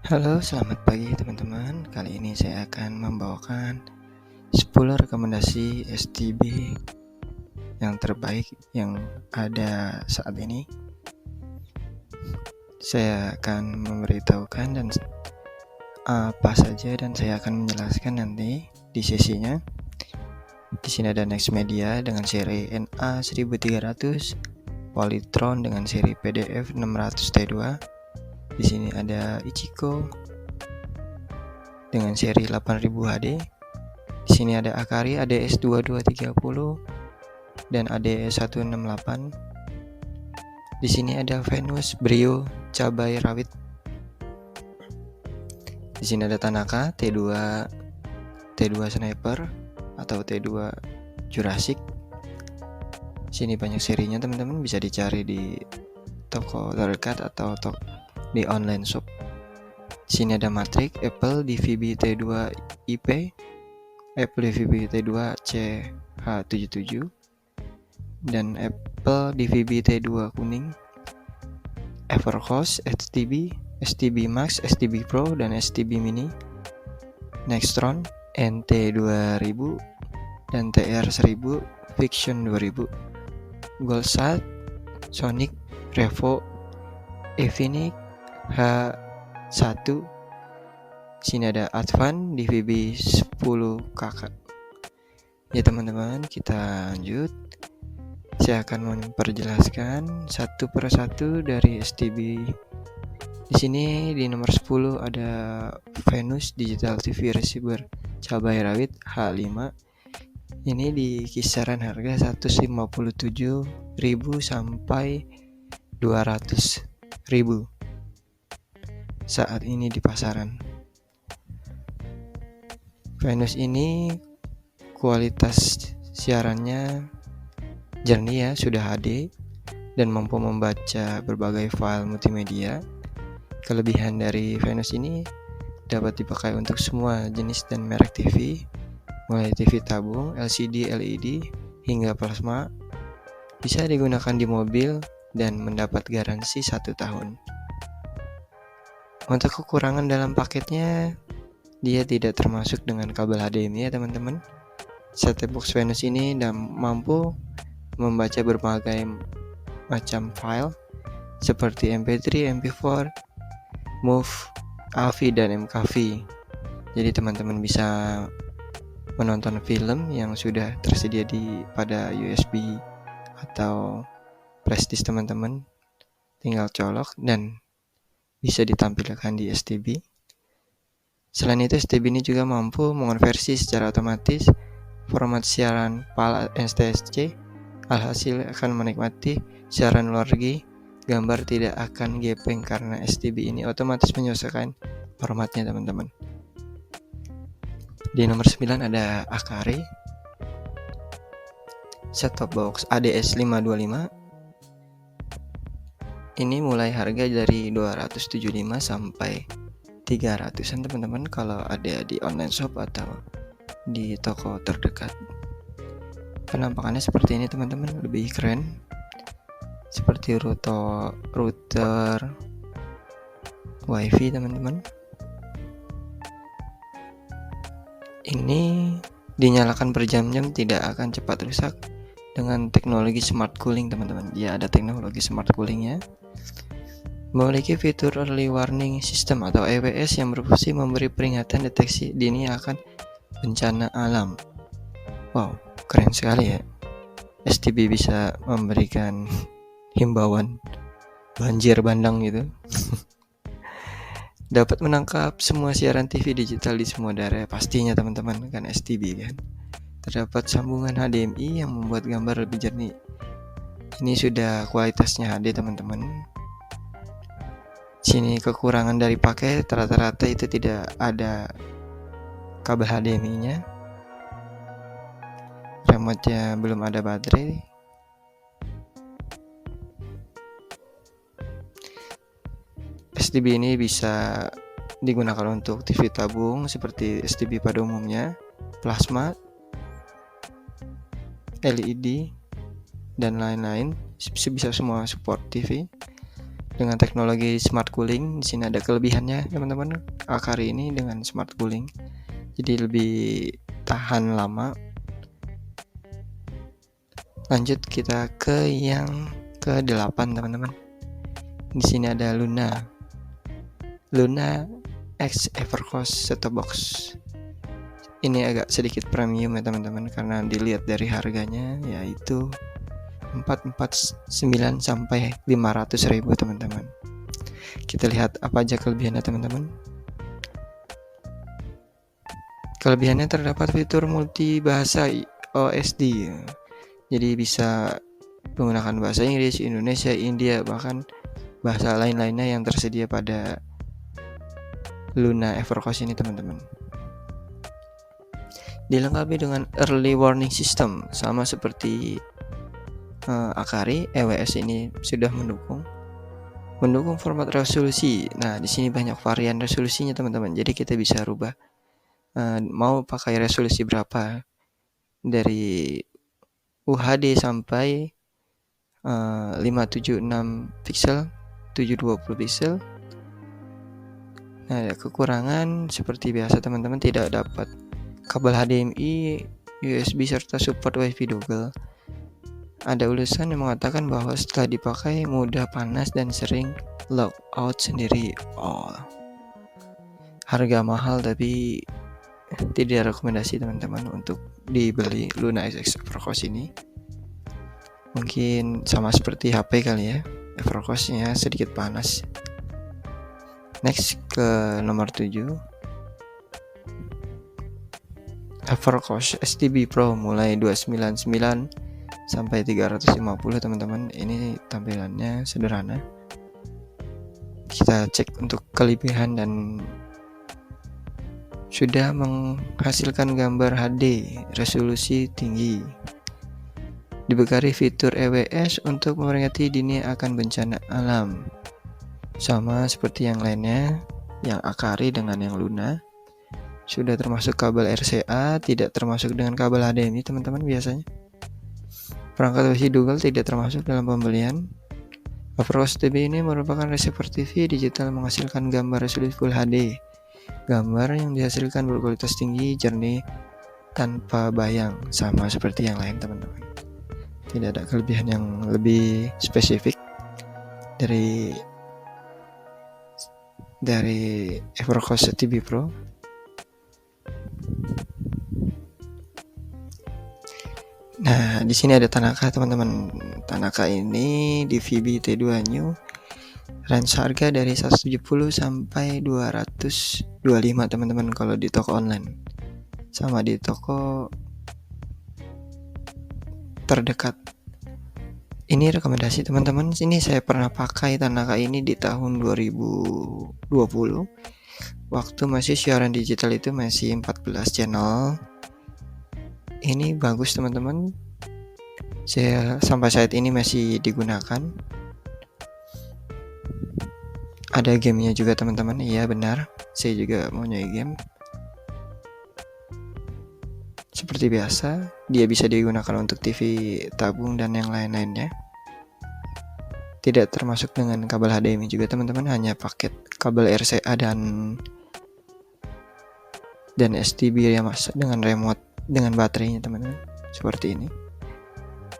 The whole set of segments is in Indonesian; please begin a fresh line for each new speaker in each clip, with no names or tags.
Halo, selamat pagi teman-teman. Kali ini saya akan membawakan 10 rekomendasi STB yang terbaik yang ada saat ini. Saya akan memberitahukan dan apa saja dan saya akan menjelaskan nanti di sesinya. Di sini ada Next Media dengan seri NA 1300, Polytron dengan seri PDF 600T2. Di sini ada Ichiko dengan seri 8000 HD. Di sini ada Akari ADS 2230 dan ADS 168. Di sini ada Venus Brio cabai rawit. Di sini ada Tanaka T2 Sniper atau T2 Jurassic. Di sini banyak serinya teman-teman, bisa dicari di toko terdekat atau di online shop. Di sini ada Matrix, Apple DVB T2 IP, Apple DVB T2 CH77 dan Apple DVB T2 kuning, Evercost STB, STB Max, STB Pro dan STB Mini, Nextron NT2000 dan TR1000, Fiction 2000, Goldsat, Sonic, Revo, Evinix H1. Sini ada Advan DVB 10KK. Ya teman-teman, kita lanjut. Saya akan memperjelaskan satu persatu dari STB. Di sini di nomor 10 ada Venus Digital TV Receiver cabai rawit H5. Ini di kisaran harga 157.000 sampai 200.000 saat ini di pasaran. Venus ini kualitas siarannya jernih ya, sudah HD dan mampu membaca berbagai file multimedia. Kelebihan dari Venus ini dapat dipakai untuk semua jenis dan merek TV, mulai TV tabung, LCD, LED, hingga plasma. Bisa digunakan di mobil dan mendapat garansi 1 tahun. Untuk kekurangan dalam paketnya, dia tidak termasuk dengan kabel HDMI ya teman-teman. Set-top box Venus ini mampu membaca berbagai macam file seperti MP3, MP4, MOV, AVI, dan MKV. Jadi teman-teman bisa menonton film yang sudah tersedia pada USB atau flash disk teman-teman, tinggal colok dan bisa ditampilkan di STB. Selain itu, STB ini juga mampu mengonversi secara otomatis format siaran PAL NTSC. Alhasil akan menikmati siaran luar negeri. Gambar tidak akan gepeng karena STB ini otomatis menyesuaikan formatnya teman-teman. Di nomor 9 ada Akari set-top box ADS 525. Ini mulai harga dari 275 sampai 300-an teman-teman kalau ada di online shop atau di toko terdekat. Penampakannya seperti ini teman-teman, lebih keren. Seperti router WiFi teman-teman. Ini dinyalakan berjam-jam, tidak akan cepat rusak dengan teknologi smart cooling teman-teman. Dia ada teknologi smart coolingnya. Memiliki fitur early warning system atau EWS yang berfungsi memberi peringatan deteksi dini akan bencana alam. Wow, keren sekali ya. STB bisa memberikan himbauan banjir bandang gitu. Dapat menangkap semua siaran TV digital di semua daerah pastinya teman-teman, kan STB kan. Terdapat sambungan HDMI yang membuat gambar lebih jernih. Ini sudah kualitasnya HD teman-teman. Sini kekurangan dari paket, rata-rata itu tidak ada kabel HDMI-nya. Remote-nya belum ada baterai. STB ini bisa digunakan untuk TV tabung seperti STB pada umumnya, plasma, LED, dan lain-lain. Bisa semua support TV. dengan teknologi smart cooling. Di sini ada kelebihannya teman-teman, Akari ini dengan smart cooling, jadi lebih tahan lama. Lanjut kita ke yang ke-8 teman-teman. Di sini ada Luna X Evercost Set Top Box. Ini agak sedikit premium ya teman-teman, karena dilihat dari harganya yaitu 449 sampai 500.000 teman-teman. Kita lihat apa aja kelebihannya teman-teman. Kelebihannya terdapat fitur multi bahasa OSD. Jadi bisa menggunakan bahasa Inggris, Indonesia, India, bahkan bahasa lain-lainnya yang tersedia pada Luna Evercost ini teman-teman. Dilengkapi dengan early warning system, sama seperti Akari. EWS ini sudah mendukung format resolusi. Nah, di sini banyak varian resolusinya teman-teman. Jadi kita bisa rubah mau pakai resolusi berapa, dari UHD sampai 576 pixel, 720 pixel. Nah, kekurangan seperti biasa teman-teman, tidak dapat kabel HDMI, USB serta support WiFi double. Ada ulasan yang mengatakan bahwa setelah dipakai mudah panas dan sering lockout sendiri. Harga mahal, tapi tidak rekomendasi teman-teman untuk dibeli Luna X Evercost ini. Mungkin sama seperti HP kali ya, Evercost-nya sedikit panas. Next ke nomor 7, Evercost STB Pro mulai 299 sampai 350 teman-teman. Ini tampilannya sederhana. Kita cek untuk kelebihan dan sudah menghasilkan gambar HD resolusi tinggi. Dibekali fitur EWS untuk memperingati dini akan bencana alam. Sama seperti yang lainnya, yang Akari dengan yang Luna. Sudah termasuk kabel RCA, tidak termasuk dengan kabel HDMI teman-teman biasanya. Perangkat WiFi double tidak termasuk dalam pembelian. Evercost TV ini merupakan receiver TV digital menghasilkan gambar resolusi Full HD. Gambar yang dihasilkan berkualitas tinggi, jernih, tanpa bayang, sama seperti yang lain teman-teman. Tidak ada kelebihan yang lebih spesifik dari Evercost TV Pro. Nah, di sini ada Tanaka teman-teman. Tanaka ini di VB T2 New, range harga dari 170 sampai 225 teman-teman kalau di toko online. Sama di toko terdekat. Ini rekomendasi teman-teman. Ini saya pernah pakai Tanaka ini di tahun 2020. Waktu masih siaran digital itu masih 14 channel. Ini bagus teman-teman. Saya sampai saat ini masih digunakan. Ada gamenya juga teman-teman. Iya benar, saya juga mau nyoba game. Seperti biasa, dia bisa digunakan untuk TV tabung dan yang lain-lainnya. Tidak termasuk dengan kabel HDMI juga teman-teman, hanya paket kabel RCA dan STB ya mas, dengan remote, dengan baterainya teman-teman. Seperti ini.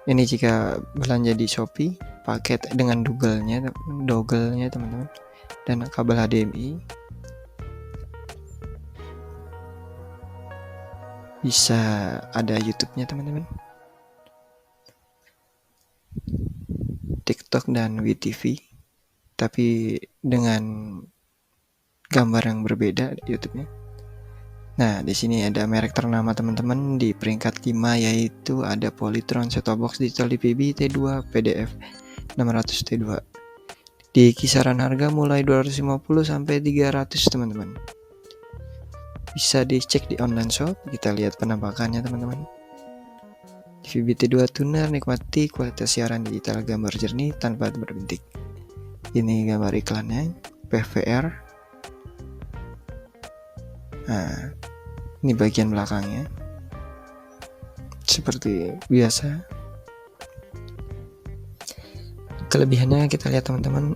Ini jika belanja di Shopee, paket dengan double-nya teman-teman, dan kabel HDMI. Bisa ada YouTube-nya teman-teman, TikTok dan WeTV, tapi dengan gambar yang berbeda YouTube-nya. Nah, di sini ada merek ternama teman-teman di peringkat 5, yaitu ada Polytron Set Top Box Digital DVB T2 PDF 600 T2. Di kisaran harga mulai 250 sampai 300 teman-teman. Bisa dicek di online shop, kita lihat penampakannya teman-teman. DVB T2 tuner, nikmati kualitas siaran digital gambar jernih tanpa berbintik. Ini gambar iklannya, PVR. Nah, ini bagian belakangnya. Seperti biasa. Kelebihannya kita lihat teman-teman.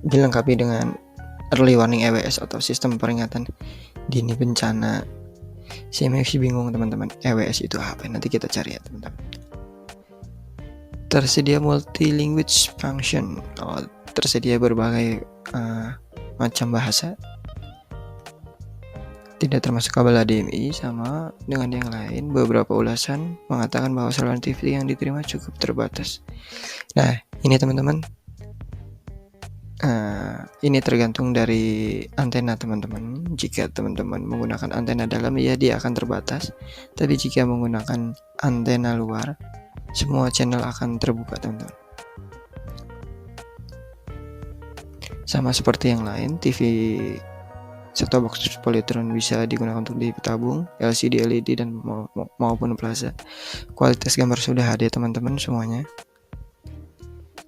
dilengkapi dengan early warning EWS atau sistem peringatan dini bencana. Saya masih bingung teman-teman, EWS itu apa? Nanti kita cari ya teman-teman. Tersedia multi language function, tersedia berbagai macam bahasa, tidak termasuk kabel HDMI. Sama dengan yang lain, beberapa ulasan mengatakan bahwa saluran TV yang diterima cukup terbatas. Nah ini teman-teman, ini tergantung dari antena teman-teman. Jika teman-teman menggunakan antena dalam, ya dia akan terbatas. Tapi jika menggunakan antena luar, semua channel akan terbuka teman-teman. Sama seperti yang lain, TV set-top box Polytron bisa digunakan untuk ditabung, LCD, LED dan maupun plaza. Kualitas gambar sudah ada teman-teman semuanya.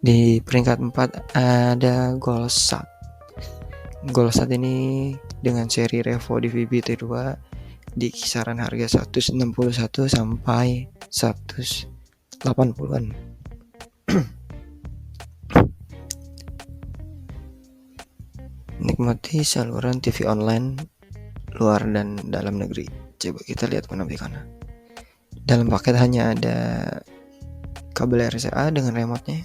Di peringkat 4 ada Goldsat. Goldsat ini dengan seri Revo DVB T2 di kisaran harga 161 sampai 180-an. Nikmati saluran TV online luar dan dalam negeri. Coba kita lihat penampilannya. Dalam paket hanya ada kabel RCA dengan remote-nya,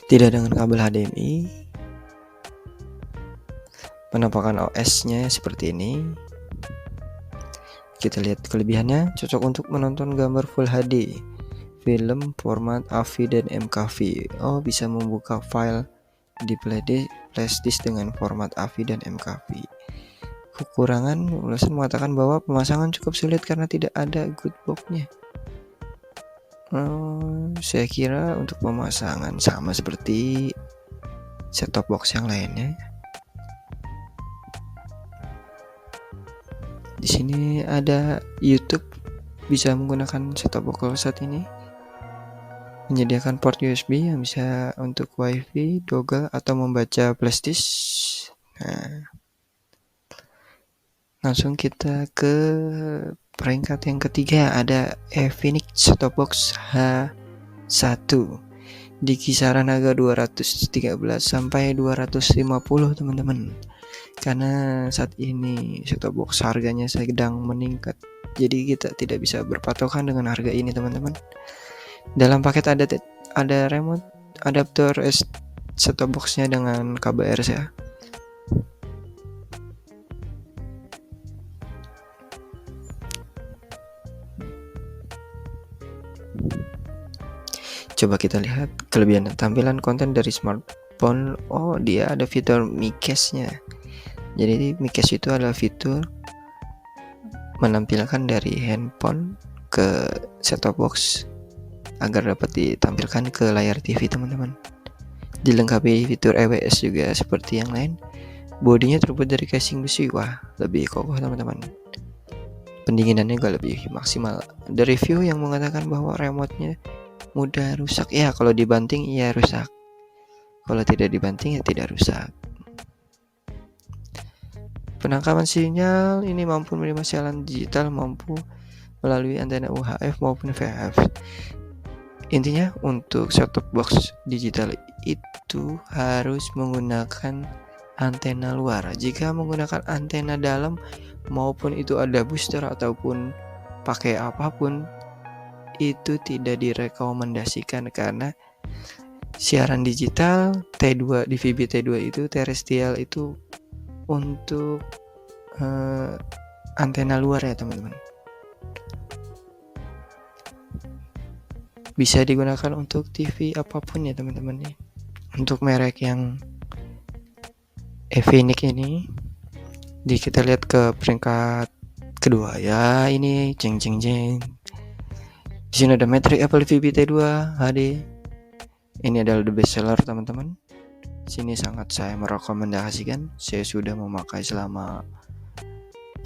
tidak dengan kabel HDMI. Penampakan OS-nya seperti ini. Kita lihat kelebihannya, cocok untuk menonton gambar Full HD, film format AVI dan MKV. Bisa membuka file di flashdisk dengan format AVI dan MKV. Kekurangan, ulasan mengatakan bahwa pemasangan cukup sulit karena tidak ada good box-nya. Saya kira untuk pemasangan sama seperti set-top box yang lainnya. Di sini ada YouTube, bisa menggunakan set-top box saat ini. Menyediakan port USB yang bisa untuk WiFi, dongle atau membaca flashdisk. Langsung kita ke peringkat yang ketiga, ada Efinix set-top box H1 di kisaran harga 213 sampai 250 teman-teman. Karena saat ini set-top box harganya sedang meningkat, jadi kita tidak bisa berpatokan dengan harga ini teman-teman. Dalam paket ada remote, adaptor set-top box-nya dengan kabel RCA. Coba kita lihat kelebihan tampilan konten dari smartphone. Dia ada fitur MiCast-nya. Jadi MiCast itu adalah fitur menampilkan dari handphone ke set-top box agar dapat ditampilkan ke layar TV teman-teman. Dilengkapi fitur EWS juga seperti yang lain. Bodinya terbuat dari casing besi, lebih kokoh teman-teman. Pendinginannya juga lebih maksimal. Ada review yang mengatakan bahwa remote-nya mudah rusak. Ya, kalau dibanting ya rusak. Kalau tidak dibanting ya tidak rusak. Penangkapan sinyal ini mampu menerima siaran digital, mampu melalui antena UHF maupun VHF. Intinya untuk set-top box digital itu harus menggunakan antena luar. Jika menggunakan antena dalam, maupun itu ada booster ataupun pakai apapun, itu tidak direkomendasikan karena siaran digital T2 DVB T2 itu terrestrial itu untuk antena luar ya teman-teman. Bisa digunakan untuk TV apapun ya teman-teman ya. Untuk merek yang Efinix ini, kita lihat ke peringkat kedua ya, ini jeng. Di sini ada Matrix Apple TV T2 HD. Ini adalah the best seller teman-teman. Sini sangat saya merekomendasikan. Saya sudah memakai selama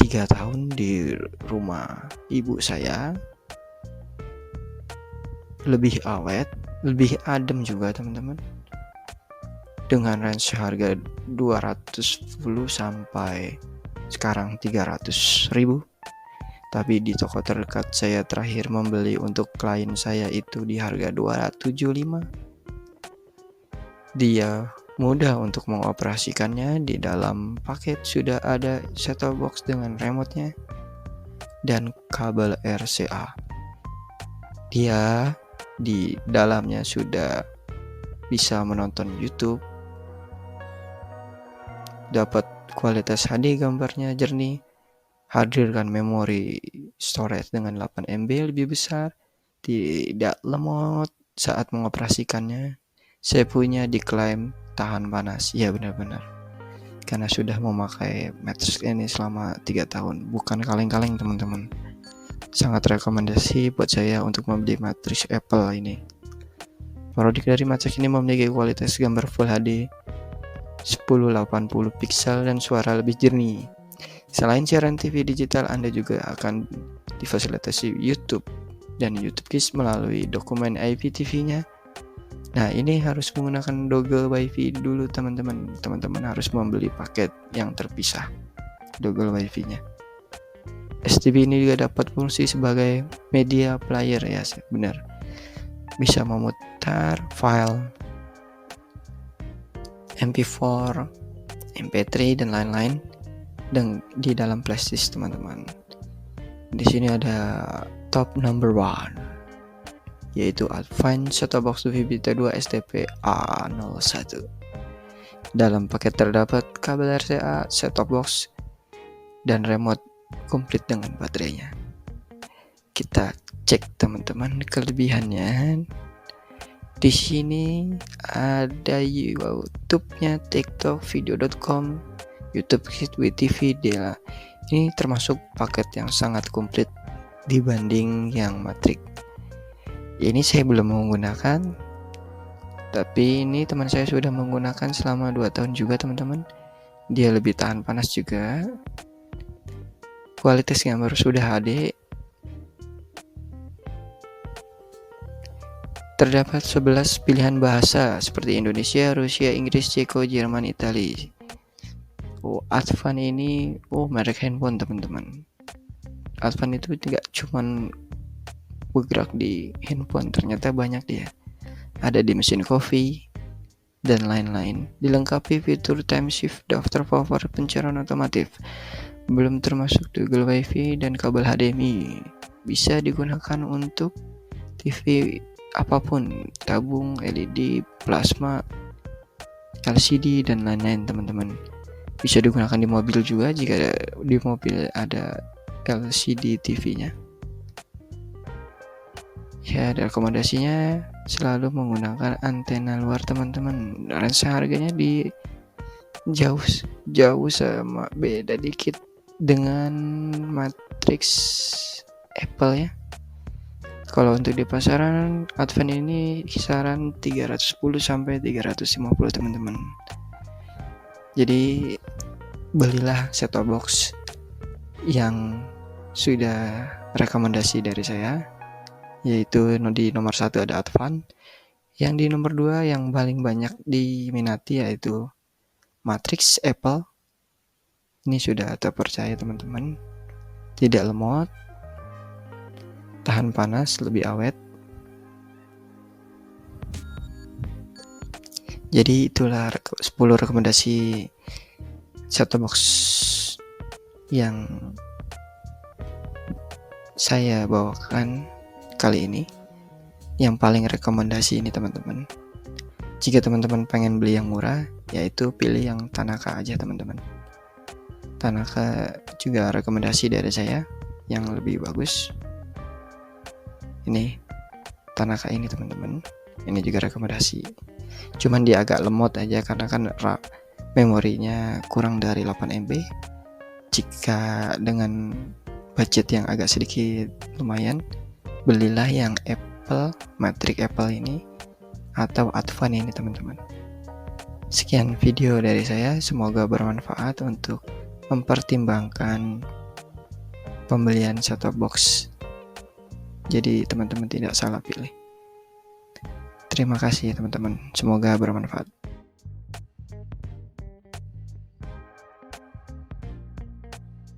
3 tahun di rumah ibu saya. Lebih awet, lebih adem juga teman-teman. Dengan range harga 210 sampai sekarang 300.000. Tapi di toko terdekat saya terakhir membeli untuk klien saya itu di harga 275. Dia mudah untuk mengoperasikannya. Di dalam paket sudah ada set-top box dengan remote-nya dan kabel RCA. Dia di dalamnya sudah bisa menonton YouTube, dapat kualitas HD, gambarnya jernih, hadirkan memori storage dengan 8 MB lebih besar, tidak lemot saat mengoperasikannya. Saya punya diklaim tahan panas. Ya, benar-benar, karena sudah memakai Matrix ini selama 3 tahun. Bukan kaleng-kaleng teman-teman. Sangat rekomendasi buat saya untuk membeli Matrix Apple ini. Produk dari Matrix ini memiliki kualitas gambar Full HD 1080 pixel dan suara lebih jernih. Selain siaran TV digital, Anda juga akan difasilitasi YouTube dan YouTube Kids melalui dokumen IPTV-nya. Nah, ini harus menggunakan dongle WiFi dulu teman-teman. Teman-teman harus membeli paket yang terpisah dongle WiFi-nya. STB ini juga dapat fungsi sebagai media player, ya benar. Bisa memutar file MP4, MP3 dan lain-lain dan di dalam flashdisk teman-teman. Di sini ada top number 1, yaitu Advanced Set-top Box Vivita 2 STP A01. Dalam paket terdapat kabel RCA, set-top box, dan remote komplit dengan baterainya. Kita cek teman-teman kelebihannya. Di sini ada YouTube-nya, TikTok, video.com, YouTube Kids, WeTV, Dela. Ini termasuk paket yang sangat komplit dibanding yang Matrix. Ini saya belum menggunakan, tapi ini teman saya sudah menggunakan selama 2 tahun juga teman-teman. Dia lebih tahan panas juga. Kualitas gambar sudah HD. Terdapat 11 pilihan bahasa seperti Indonesia, Rusia, Inggris, Ceko, Jerman, Italia. Advan ini merek handphone teman-teman. Advan itu tidak cuman bergerak di handphone, ternyata banyak dia. Ada di mesin kopi dan lain-lain. Dilengkapi fitur time shift, daftar favorit, pencarian otomatis. Belum termasuk dongle WiFi dan kabel HDMI. Bisa digunakan untuk TV apapun, tabung, LED, plasma, LCD dan lain-lain teman-teman. Bisa digunakan di mobil juga jika di mobil ada LCD TV-nya. Ya, rekomendasinya selalu menggunakan antena luar teman-teman. Range harganya di jauh sama beda dikit dengan Matrix Apple ya. Kalau untuk di pasaran Advan ini kisaran 310 sampai 350 teman-teman. Jadi belilah set-top box yang sudah rekomendasi dari saya, yaitu di nomor 1 ada Advan. Yang di nomor 2 yang paling banyak diminati yaitu Matrix Apple. Ini sudah terpercaya teman-teman, tidak lemot, tahan panas, lebih awet. Jadi itulah 10 rekomendasi set-top box yang saya bawakan kali ini, yang paling rekomendasi ini teman-teman. Jika teman-teman pengen beli yang murah, yaitu pilih yang Tanaka aja teman-teman. Tanaka juga rekomendasi dari saya yang lebih bagus. Ini Tanaka ini teman-teman, ini juga rekomendasi. Cuman dia agak lemot aja karena kan memorinya kurang dari 8 MB. Jika dengan budget yang agak sedikit lumayan, belilah yang Apple, Matrix Apple ini atau Advan ini teman-teman. Sekian video dari saya, semoga bermanfaat untuk mempertimbangkan pembelian set-top box. Jadi teman-teman tidak salah pilih. Terima kasih teman-teman, semoga bermanfaat.